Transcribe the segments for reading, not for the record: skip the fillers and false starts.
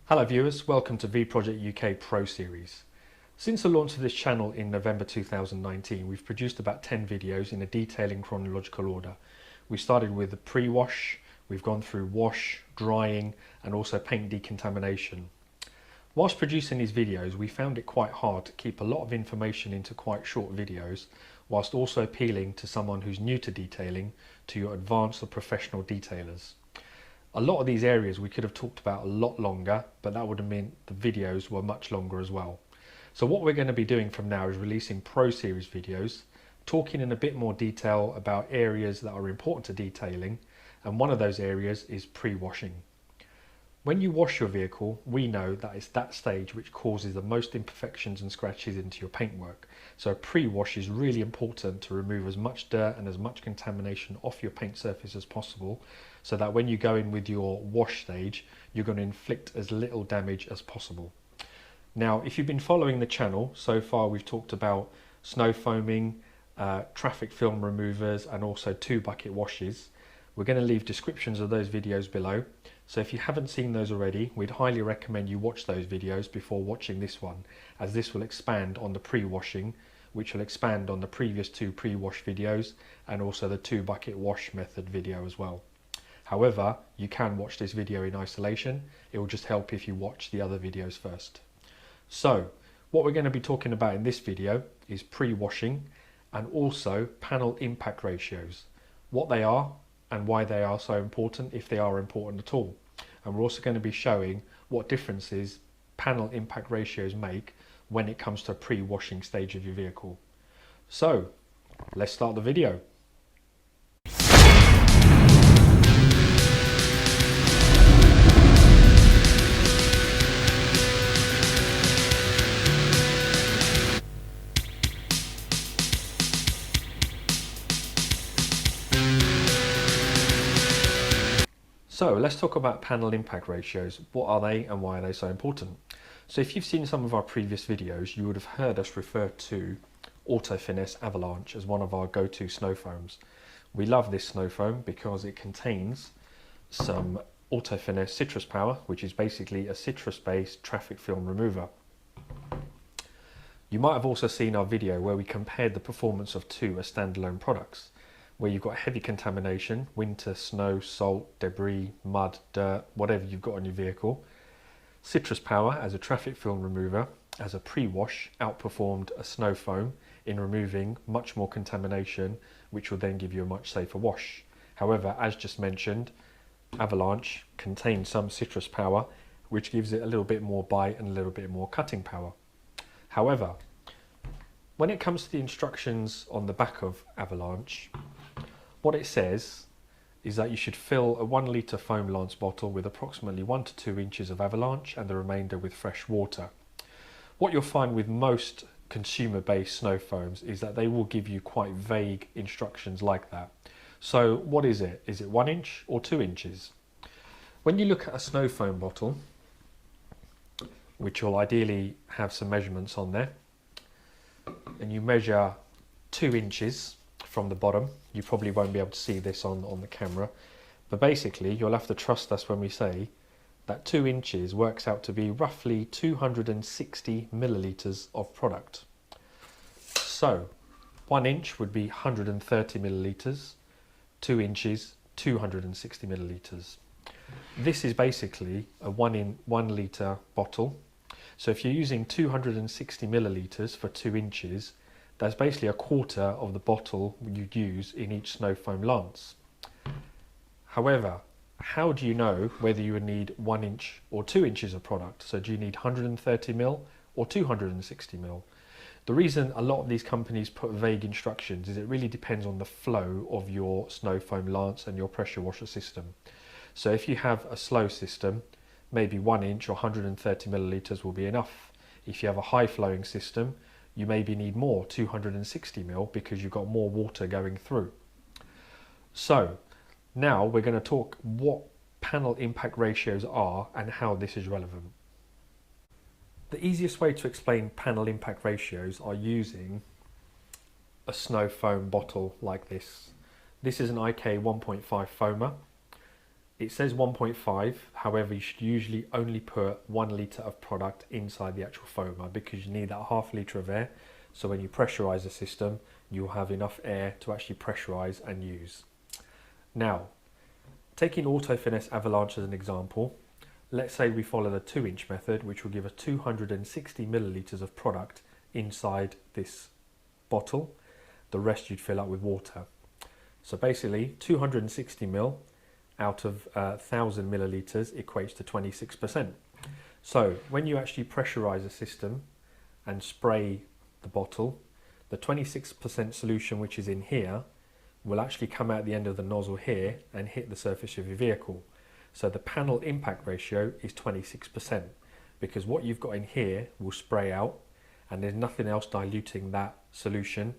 Hello viewers, welcome to V-Project UK Pro Series. Since the launch of this channel in November 2019, we've produced about 10 videos in a detailing chronological order. We started with the pre-wash, we've gone through wash, drying and also paint decontamination. Whilst producing these videos, we found it quite hard to keep a lot of information into quite short videos, whilst also appealing to someone who's new to detailing, to your advanced or professional detailers. A lot of these areas we could have talked about a lot longer, but that would have meant the videos were much longer as well. So what we're going to be doing from now is releasing Pro Series videos, talking in a bit more detail about areas that are important to detailing, and one of those areas is pre-washing. When you wash your vehicle, we know that it's that stage which causes the most imperfections and scratches into your paintwork. So a pre-wash is really important to remove as much dirt and as much contamination off your paint surface as possible, so that when you go in with your wash stage, you're going to inflict as little damage as possible. Now, if you've been following the channel, so far we've talked about snow foaming, traffic film removers and also 2 bucket washes. We're going to leave descriptions of those videos below. So if you haven't seen those already, we'd highly recommend you watch those videos before watching this one, as this will expand on the pre-washing, which will expand on the previous 2 pre-wash videos and also the 2 bucket wash method video as well. However, you can watch this video in isolation. It will just help if you watch the other videos first. So what we're going to be talking about in this video is pre-washing and also panel impact ratios, what they are and why they are so important, if they are important at all. And we're also going to be showing what differences panel impact ratios make when it comes to a pre-washing stage of your vehicle. So let's start the video. So let's talk about panel impact ratios. What are they and why are they so important? So if you've seen some of our previous videos, you would have heard us refer to Auto Finesse Avalanche as one of our go-to snow foams. We love this snow foam because it contains some Auto Finesse citrus power, which is basically a citrus-based traffic film remover. You might have also seen our video where we compared the performance of 2 as standalone products, where you've got heavy contamination, winter, snow, salt, debris, mud, dirt, whatever you've got on your vehicle. Citrus power as a traffic film remover, as a pre-wash, outperformed a snow foam in removing much more contamination, which will then give you a much safer wash. However, as just mentioned, Avalanche contains some citrus power, which gives it a little bit more bite and a little bit more cutting power. However, when it comes to the instructions on the back of Avalanche, what it says is that you should fill a 1 litre foam lance bottle with approximately 1 to 2 inches of Avalanche and the remainder with fresh water. What you'll find with most consumer-based snow foams is that they will give you quite vague instructions like that. So what is it? Is it 1 inch or 2 inches? When you look at a snow foam bottle, which will ideally have some measurements on there, and you measure 2 inches from the bottom, you probably won't be able to see this on the camera, but basically you'll have to trust us when we say that 2 inches works out to be roughly 260 millilitres of product. So 1 inch would be 130 millilitres, 2 inches 260 millilitres. This is basically a 1 litre bottle. So if you're using 260 millilitres for 2 inches, that's basically a quarter of the bottle you'd use in each snow foam lance. However, how do you know whether you would need 1 inch or 2 inches of product? So do you need 130 mil or 260 mil? The reason a lot of these companies put vague instructions is it really depends on the flow of your snow foam lance and your pressure washer system. So if you have a slow system, maybe 1 inch or 130 millilitres will be enough. If you have a high flowing system, you maybe need more, 260 mil, because you've got more water going through. So now we're going to talk what panel impact ratios are and how this is relevant. The easiest way to explain panel impact ratios are using a snow foam bottle like this. This is an IK 1.5 foamer. It says 1.5, however you should usually only put 1 litre of product inside the actual foamer because you need that half litre of air, so when you pressurise the system you'll have enough air to actually pressurise and use. Now, taking Auto Finesse Avalanche as an example, let's say we follow the 2-inch method, which will give us 260 millilitres of product inside this bottle. The rest you'd fill up with water. So basically 260 ml out of 1000 millilitres equates to 26%. So when you actually pressurise a system and spray the bottle, the 26% solution which is in here will actually come out the end of the nozzle here and hit the surface of your vehicle. So the panel impact ratio is 26% because what you've got in here will spray out and there's nothing else diluting that solution.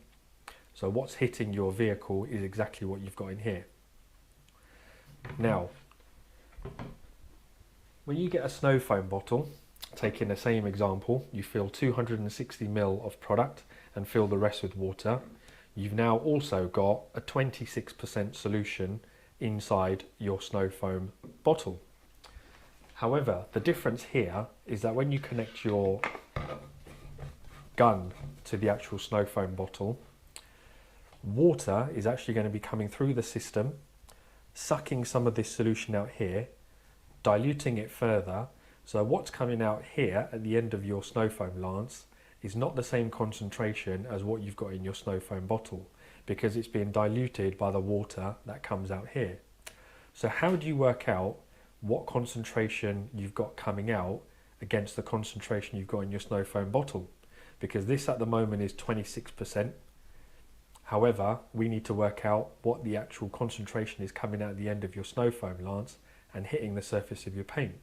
So what's hitting your vehicle is exactly what you've got in here. Now, when you get a snow foam bottle, taking the same example, you fill 260 ml of product and fill the rest with water. You've now also got a 26% solution inside your snow foam bottle. However, the difference here is that when you connect your gun to the actual snow foam bottle, water is actually going to be coming through the system, sucking some of this solution out here, diluting it further. So what's coming out here at the end of your snow foam lance is not the same concentration as what you've got in your snow foam bottle because it's being diluted by the water that comes out here. So how do you work out what concentration you've got coming out against the concentration you've got in your snow foam bottle? Because this at the moment is 26%. However, we need to work out what the actual concentration is coming out at the end of your snow foam lance and hitting the surface of your paint.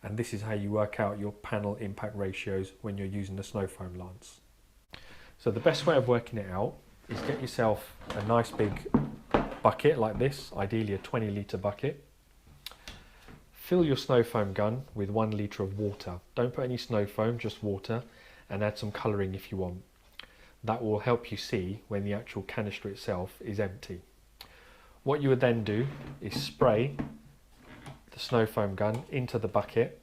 And this is how you work out your panel impact ratios when you're using the snow foam lance. So the best way of working it out is get yourself a nice big bucket like this, ideally a 20 litre bucket. Fill your snow foam gun with 1 litre of water. Don't put any snow foam, just water, and add some colouring if you want. That will help you see when the actual canister itself is empty. What you would then do is spray the snow foam gun into the bucket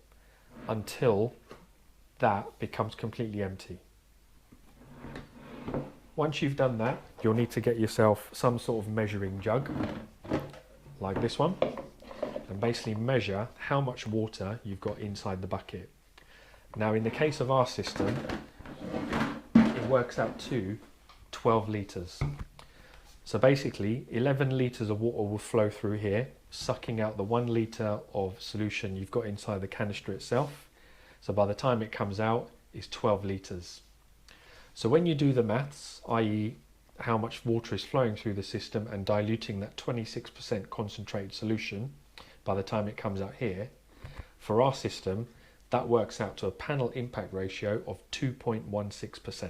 until that becomes completely empty. Once you've done that, you'll need to get yourself some sort of measuring jug like this one and basically measure how much water you've got inside the bucket. Now in the case of our system, it works out to 12 litres. So basically 11 litres of water will flow through here, sucking out the 1 litre of solution you've got inside the canister itself. So by the time it comes out, it's 12 litres. So when you do the maths, i.e. how much water is flowing through the system and diluting that 26% concentrated solution by the time it comes out here, for our system, that works out to a panel impact ratio of 2.16%.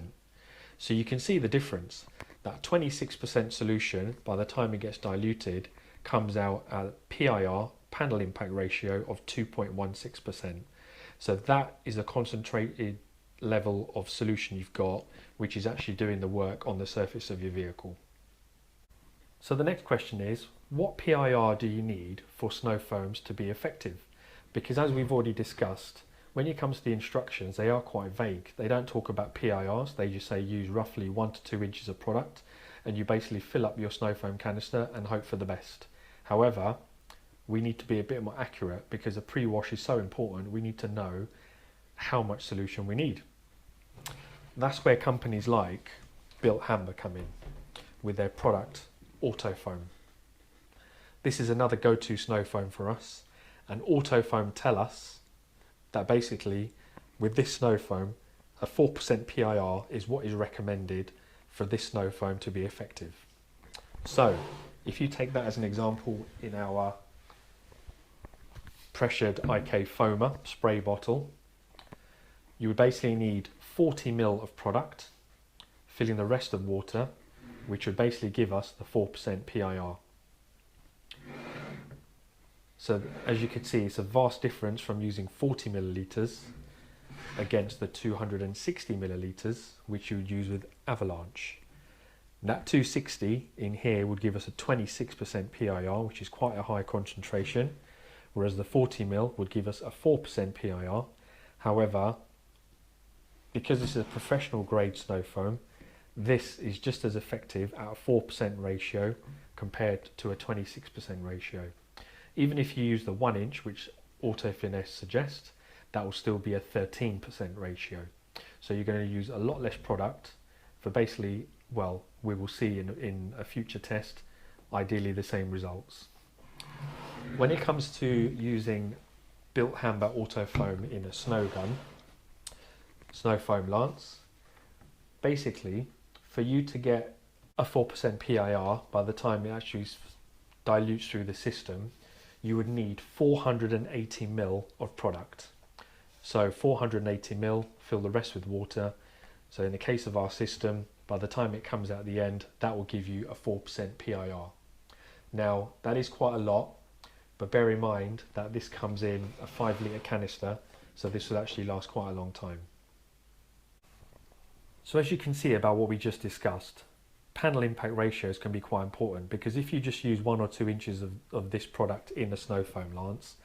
So you can see the difference. That 26% solution, by the time it gets diluted, comes out at PIR, panel impact ratio of 2.16%. So that is a concentrated level of solution you've got, which is actually doing the work on the surface of your vehicle. So the next question is, what PIR do you need for snow foams to be effective? Because as we've already discussed, when it comes to the instructions, they are quite vague. They don't talk about PIRs, they just say use roughly 1 to 2 inches of product and you basically fill up your snow foam canister and hope for the best. However, we need to be a bit more accurate because a pre-wash is so important. We need to know how much solution we need. That's where companies like Bilt Hamber come in with their product Auto Foam. This is another go-to snow foam for us, and Auto Foam tell us that basically with this snow foam a 4% PIR is what is recommended for this snow foam to be effective. So if you take that as an example in our pressured IK foamer spray bottle, you would basically need 40 ml of product, filling the rest of water, which would basically give us the 4% PIR. So as you can see, it's a vast difference from using 40 millilitres against the 260 millilitres which you would use with Avalanche. That 260 in here would give us a 26% PIR, which is quite a high concentration. whereas the 40mm would give us a 4% PIR. However, because this is a professional grade snow foam, this is just as effective at a 4% ratio compared to a 26% ratio. Even if you use the 1 inch, which Auto Finesse suggests, that will still be a 13% ratio. So you're going to use a lot less product for basically, well, we will see in a future test, ideally the same results. When it comes to using Bilt Hamber Auto Foam in a snow gun, snow foam lance, basically for you to get a 4% PIR by the time it actually dilutes through the system, you would need 480 ml of product. So 480 ml, fill the rest with water. So in the case of our system, by the time it comes out the end, that will give you a 4% PIR. Now that is quite a lot, but bear in mind that this comes in a 5 litre canister, so this will actually last quite a long time. So as you can see about what we just discussed, panel impact ratios can be quite important, because if you just use 1 or 2 inches of this product in a snow foam lance,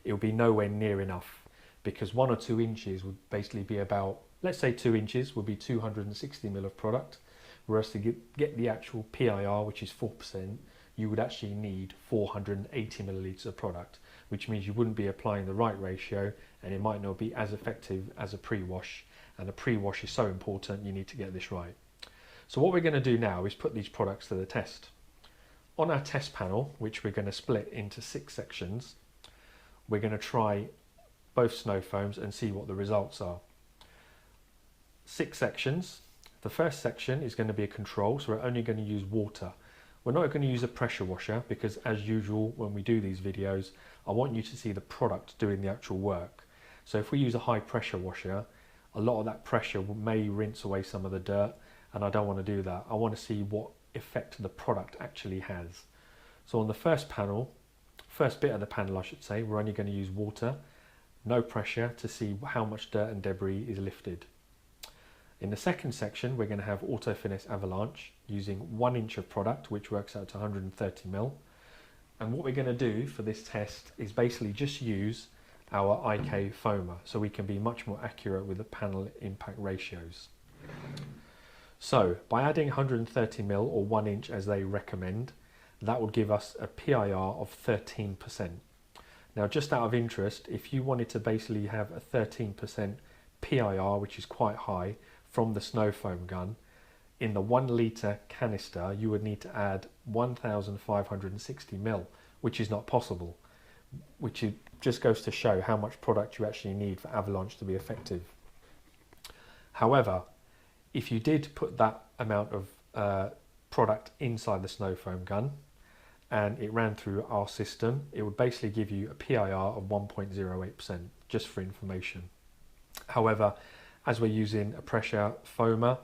it will be nowhere near enough, because 1 or 2 inches would basically be about, let's say 2 inches would be 260 ml of product, whereas to get the actual PIR, which is 4%, you would actually need 480 millilitres of product, which means you wouldn't be applying the right ratio, and it might not be as effective as a pre-wash, and a pre-wash is so important, you need to get this right. So what we're going to do now is put these products to the test. On our test panel, which we're going to split into 6 sections, we're going to try both snow foams and see what the results are. 6 sections. The first section is going to be a control, so we're only going to use water. We're not going to use a pressure washer, because as usual when we do these videos, I want you to see the product doing the actual work. So if we use a high pressure washer, a lot of that pressure may rinse away some of the dirt, and I don't want to do that. I want to see what effect the product actually has. So on the first bit of the panel I should say, we're only going to use water, no pressure, to see how much dirt and debris is lifted. In the second section, we're going to have Auto Finesse Avalanche using 1 inch of product, which works out to 130 ml. And what we're going to do for this test is basically just use our IK foamer, so we can be much more accurate with the panel impact ratios. So by adding 130 ml or 1 inch as they recommend, that would give us a PIR of 13%. Now just out of interest, if you wanted to basically have a 13% PIR, which is quite high, from the snow foam gun, in the 1 litre canister you would need to add 1560 ml, which is not possible, which just goes to show how much product you actually need for Avalanche to be effective. However, if you did put that amount of product inside the snow foam gun and it ran through our system, it would basically give you a PIR of 1.08%, just for information. However, as we're using a pressure foamer,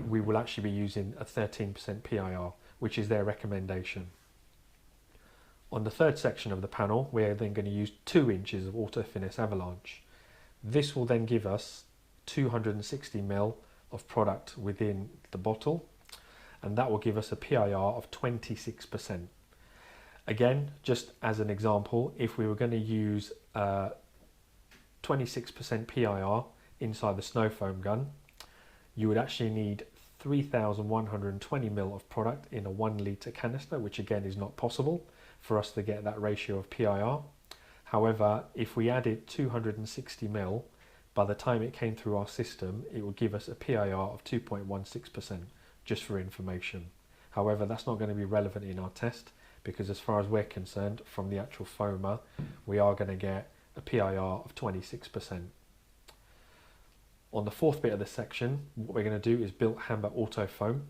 we will actually be using a 13% PIR, which is their recommendation. On the third section of the panel, we're then going to use 2 inches of Auto Finesse Avalanche. This will then give us 260 ml of product within the bottle, and that will give us a PIR of 26%. Again, just as an example, if we were going to use 26% PIR inside the snow foam gun, you would actually need 3120 ml of product in a 1 litre canister, which again is not possible for us to get that ratio of PIR. However, if we added 260 ml, by the time it came through our system, it would give us a PIR of 2.16%, just for information. However, that's not going to be relevant in our test, because as far as we're concerned, from the actual foamer, we are going to get a PIR of 26%. On the fourth bit of the section, what we're going to do is Bilt Hamber Auto Foam,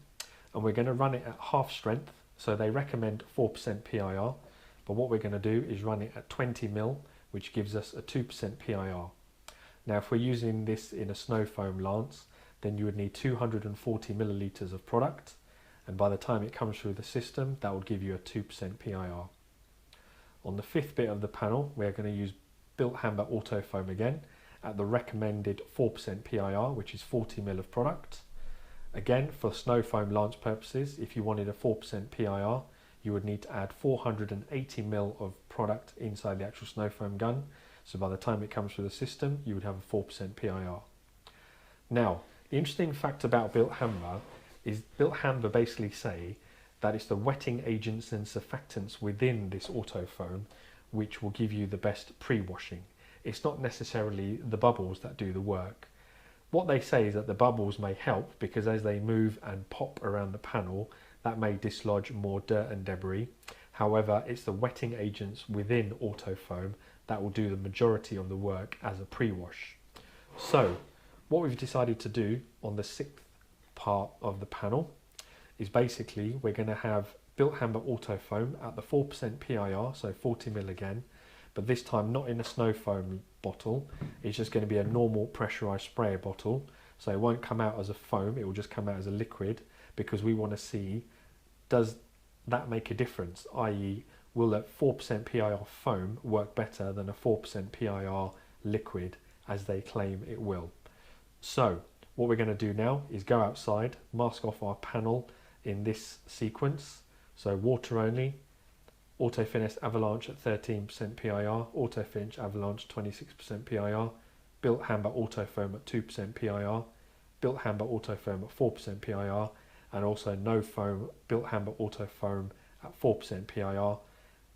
and we're going to run it at half strength. So they recommend 4% PIR, but what we're going to do is run it at 20 ml, which gives us a 2% PIR. Now if we're using this in a snow foam lance, then you would need 240 millilitres of product, and by the time it comes through the system, that will give you a 2% PIR. On the fifth bit of the panel, we're going to use Bilt Hamber Auto Foam again at the recommended 4% PIR, which is 40 ml of product. Again, for snow foam lance purposes, if you wanted a 4% PIR, you would need to add 480 ml of product inside the actual snow foam gun. So by the time it comes through the system, you would have a 4% PIR. Now, the interesting fact about Bilt Hamber is Bilt Hamber basically say that it's the wetting agents and surfactants within this auto foam which will give you the best pre-washing. It's not necessarily the bubbles that do the work. What they say is that the bubbles may help because as they move and pop around the panel, that may dislodge more dirt and debris. However, it's the wetting agents within auto foam that will do the majority of the work as a pre-wash. So, what we've decided to do on the 6th part of the panel is basically we're going to have Bilt Hamber auto foam at the 4% PIR, so 40ml again, but this time not in a snow foam bottle. It's just going to be a normal pressurized sprayer bottle, so it won't come out as a foam, it will just come out as a liquid, because we want to see, does that make a difference, i.e. will a 4% PIR foam work better than a 4% PIR liquid as they claim it will. So what we're going to do now is go outside, mask off our panel in this sequence, so water only, Auto Finish Avalanche at 13% PIR, Auto Finish Avalanche 26% PIR, Bilt Hamber Auto Foam at 2% PIR, Bilt Hamber Auto Foam at 4% PIR, and also no foam Bilt Hamber Auto Foam at 4% PIR,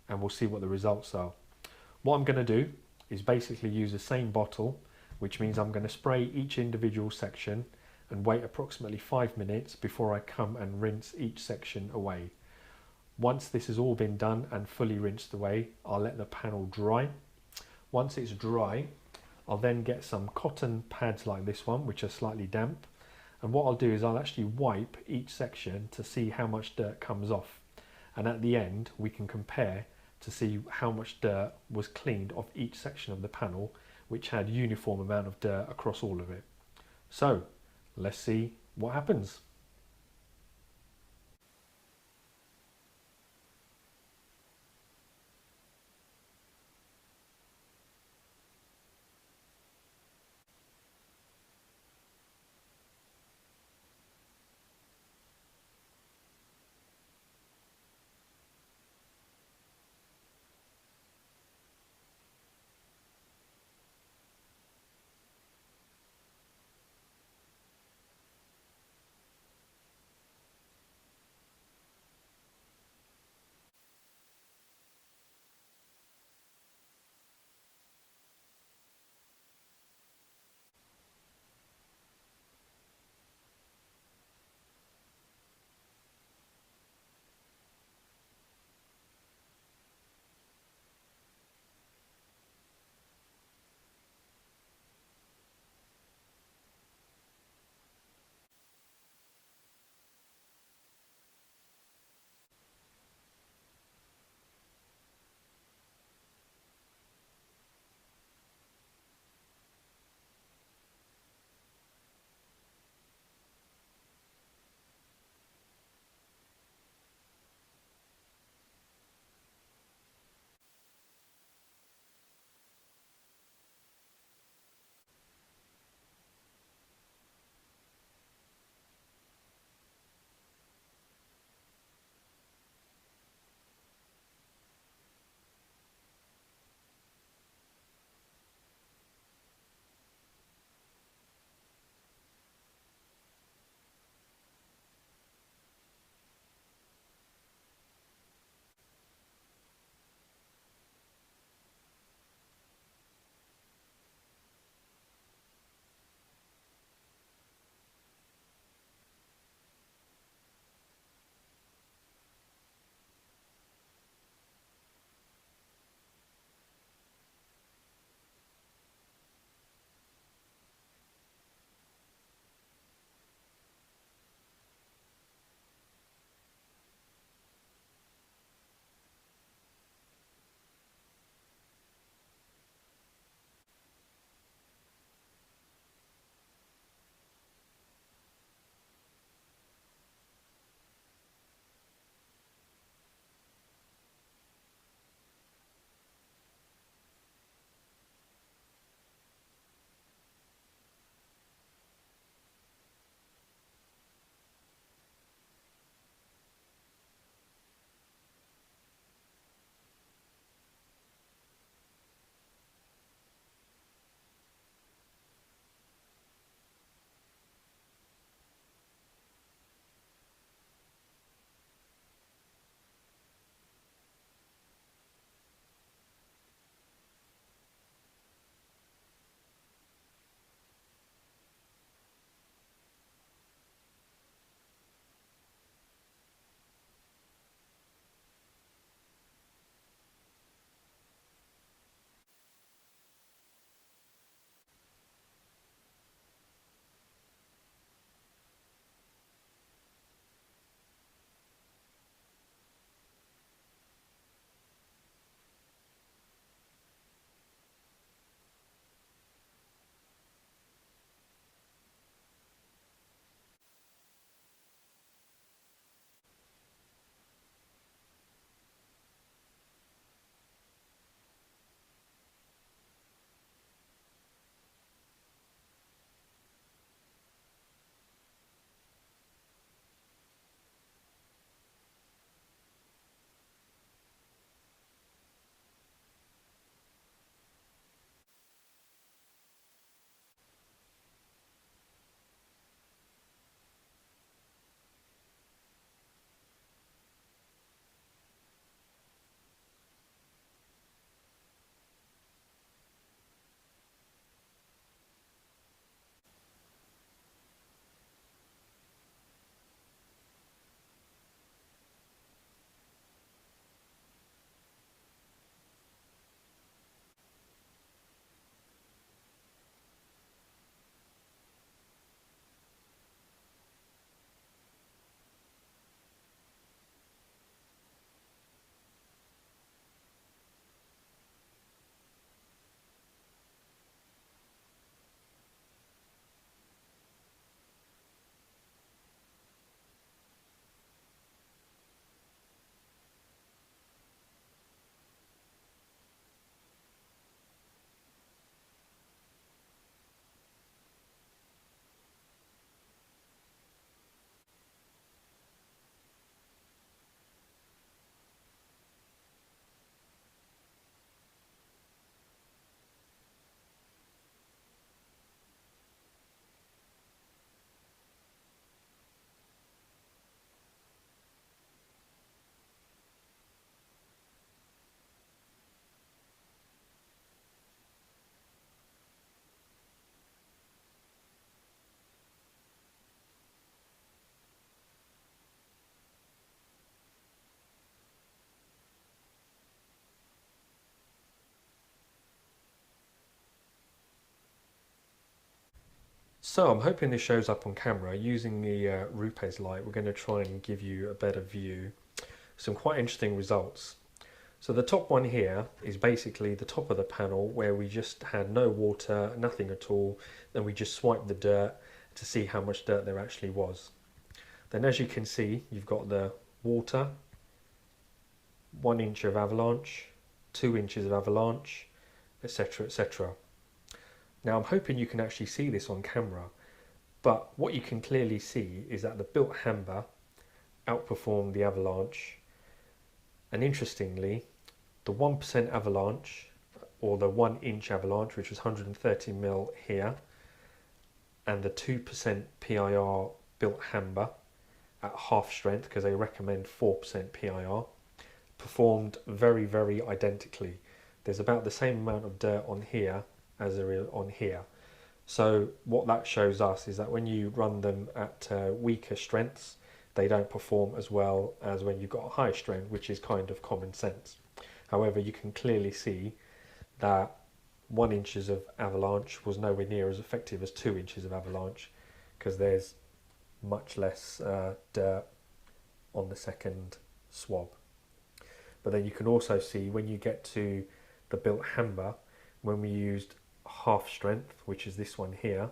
and we'll see what the results are. What I'm going to do is basically use the same bottle, which means I'm going to spray each individual section and wait approximately 5 minutes before I come and rinse each section away. Once this has all been done and fully rinsed away, I'll let the panel dry. Once it's dry, I'll then get some cotton pads like this one, which are slightly damp. And what I'll do is I'll actually wipe each section to see how much dirt comes off. And at the end, we can compare to see how much dirt was cleaned off each section of the panel, which had uniform amount of dirt across all of it. So let's see what happens. So I'm hoping this shows up on camera. Using the Rupes light, we're going to try and give you a better view. Some quite interesting results. So the top one here is basically the top of the panel where we just had no water, nothing at all. Then we just swiped the dirt to see how much dirt there actually was. Then as you can see, you've got the water, 1 inch of avalanche, 2 inches of avalanche, etc, etc. Now I'm hoping you can actually see this on camera, but what you can clearly see is that the Bilt Hamber outperformed the avalanche, and interestingly the 1% avalanche, or the 1 inch avalanche, which was 130 mil here, and the 2% PIR Bilt Hamber at half strength, because they recommend 4% PIR, performed very, very identically. There's about the same amount of dirt on here as there is on here. So what that shows us is that when you run them at weaker strengths, they don't perform as well as when you've got a higher strength, which is kind of common sense. However, you can clearly see that 1 inches of avalanche was nowhere near as effective as 2 inches of avalanche, because there's much less dirt on the second swab. But then you can also see when you get to the Bilt Hamber, when we used half strength, which is this one here,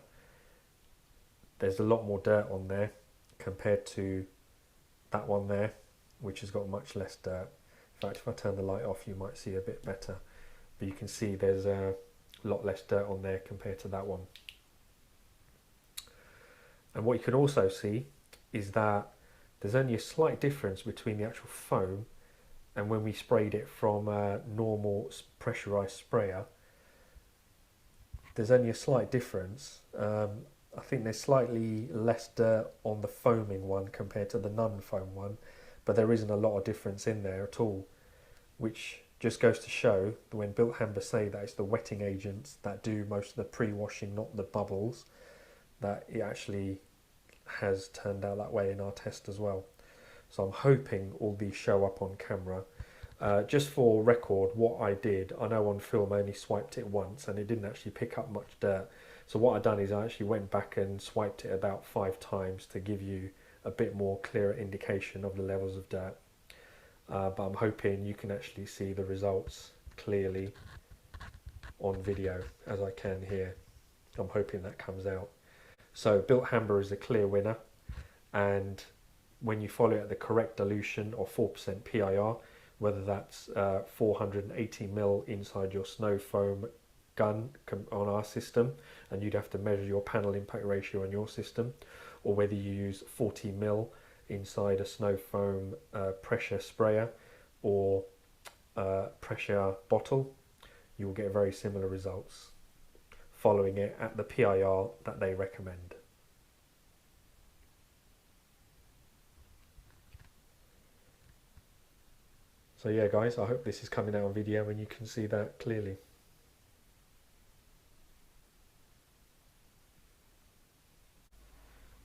there's a lot more dirt on there compared to that one there, which has got much less dirt. In fact, if I turn the light off, you might see a bit better, but you can see there's a lot less dirt on there compared to that one. And what you can also see is that there's only a slight difference between the actual foam and when we sprayed it from a normal pressurized sprayer. There's only a slight difference. I think there's slightly less dirt on the foaming one compared to the non-foam one, but there isn't a lot of difference in there at all, which just goes to show that when Bilt Hamber say that it's the wetting agents that do most of the pre-washing, not the bubbles, that it actually has turned out that way in our test as well. So I'm hoping all these show up on camera. Just for record, what I did, I know on film I only swiped it once and it didn't actually pick up much dirt. So what I've done is I actually went back and swiped it about 5 times to give you a bit more clearer indication of the levels of dirt. But I'm hoping you can actually see the results clearly on video as I can here. I'm hoping that comes out. So Bilt Hamber is the clear winner, and when you follow it at the correct dilution of 4% PIR, whether that's 480 mil inside your snow foam gun on our system, and you'd have to measure your panel impact ratio on your system, or whether you use 40 mil inside a snow foam pressure sprayer or pressure bottle, you will get very similar results following it at the PIR that they recommend. So yeah guys, I hope this is coming out on video and you can see that clearly.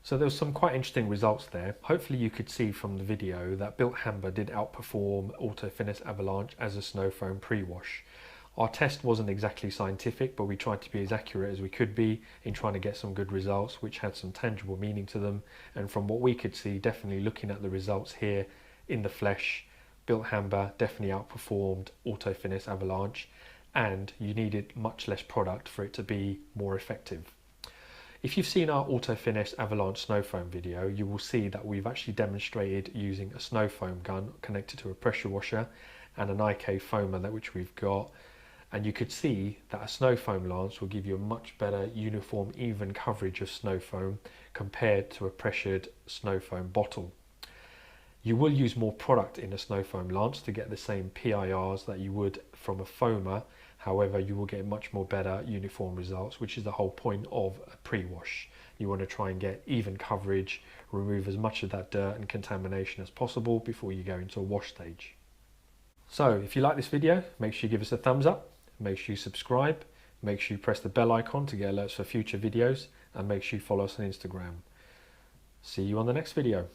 So there was some quite interesting results there. Hopefully you could see from the video that Bilt Hamber did outperform Auto Finesse Avalanche as a snow foam pre-wash. Our test wasn't exactly scientific, but we tried to be as accurate as we could be in trying to get some good results which had some tangible meaning to them. And from what we could see, definitely looking at the results here in the flesh, Bilt Hamber definitely outperformed Auto Finesse Avalanche, and you needed much less product for it to be more effective. If you've seen our Auto Finesse Avalanche snow foam video, you will see that we've actually demonstrated using a snow foam gun connected to a pressure washer and an IK foamer which we've got, and you could see that a snow foam lance will give you a much better uniform even coverage of snow foam compared to a pressured snow foam bottle. You will use more product in a snow foam lance to get the same PIRs that you would from a foamer. However, you will get much more better uniform results, which is the whole point of a pre-wash. You want to try and get even coverage, remove as much of that dirt and contamination as possible before you go into a wash stage. So if you like this video, make sure you give us a thumbs up, make sure you subscribe, make sure you press the bell icon to get alerts for future videos, and make sure you follow us on Instagram. See you on the next video.